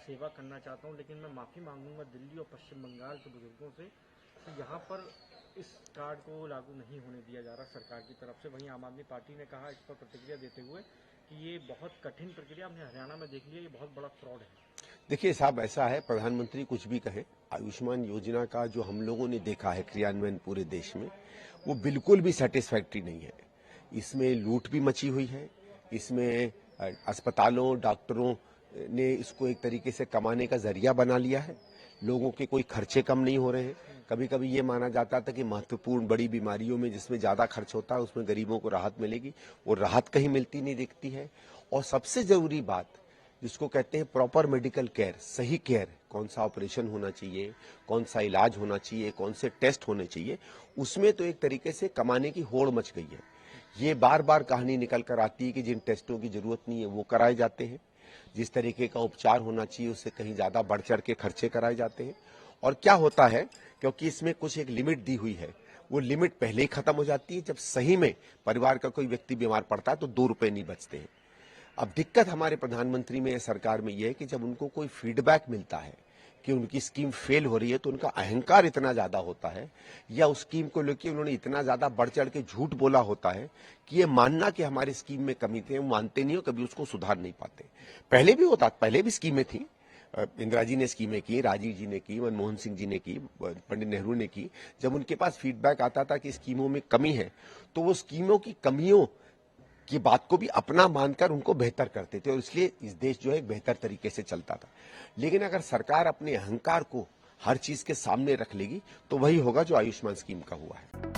सेवा करना चाहता हूं, लेकिन मैं माफ़ी मांगूंगा दिल्ली और पश्चिम बंगाल के बुजुर्गों से कि यहाँ पर इस कार्ड को लागू नहीं होने दिया जा रहा सरकार की तरफ से। वहीं आम आदमी पार्टी ने कहा इस पर प्रतिक्रिया देते हुए कि ये बहुत कठिन प्रक्रिया हमने हरियाणा में देख लिया, ये बहुत बड़ा फ्रॉड है। देखिए साहब, ऐसा है, प्रधानमंत्री कुछ भी कहें, आयुष्मान योजना का जो हम लोगों ने देखा है क्रियान्वयन पूरे देश में, वो बिल्कुल भी सेटिस्फैक्ट्री नहीं है। इसमें लूट भी मची हुई है, इसमें अस्पतालों, डॉक्टरों ने इसको एक तरीके से कमाने का जरिया बना लिया है। लोगों के कोई खर्चे कम नहीं हो रहे हैं। कभी कभी ये माना जाता था कि महत्वपूर्ण बड़ी बीमारियों में जिसमें ज्यादा खर्च होता है उसमें गरीबों को राहत मिलेगी, वो राहत कहीं मिलती नहीं दिखती है। और सबसे जरूरी बात जिसको कहते हैं प्रॉपर मेडिकल केयर, सही केयर, कौन सा ऑपरेशन होना चाहिए, कौन सा इलाज होना चाहिए, कौन से टेस्ट होने चाहिए, उसमें तो एक तरीके से कमाने की होड़ मच गई है। ये बार बार कहानी निकल कर आती है कि जिन टेस्टों की जरूरत नहीं है वो कराए जाते हैं, जिस तरीके का उपचार होना चाहिए उससे कहीं ज्यादा बढ़ चढ़ के खर्चे कराए जाते हैं। और क्या होता है, क्योंकि इसमें कुछ एक लिमिट दी हुई है, वो लिमिट पहले ही खत्म हो जाती है। जब सही में परिवार का कोई व्यक्ति बीमार पड़ता है तो 2 रुपए नहीं बचते हैं। अब दिक्कत हमारे प्रधानमंत्री में, सरकार में यह है कि जब उनको कोई फीडबैक मिलता है कि उनकी स्कीम फेल हो रही है तो उनका अहंकार इतना ज्यादा होता है, या उस स्कीम को लेकर उन्होंने इतना ज्यादा बढ़ चढ़ के झूठ बोला होता है कि ये मानना कि हमारी स्कीम में कमी थी, वो मानते नहीं हो, कभी उसको सुधार नहीं पाते। पहले भी होता, पहले भी स्कीमें थी, इंदिरा जी ने स्कीमें की, राजीव जी ने की, मनमोहन सिंह जी ने की, पंडित नेहरू ने की। जब उनके पास फीडबैक आता था कि स्कीमों में कमी है तो वो स्कीमों की कमियों की बात को भी अपना मानकर उनको बेहतर करते थे, और इसलिए इस देश जो है बेहतर तरीके से चलता था। लेकिन अगर सरकार अपने अहंकार को हर चीज के सामने रख लेगी तो वही होगा जो आयुष्मान स्कीम का हुआ है।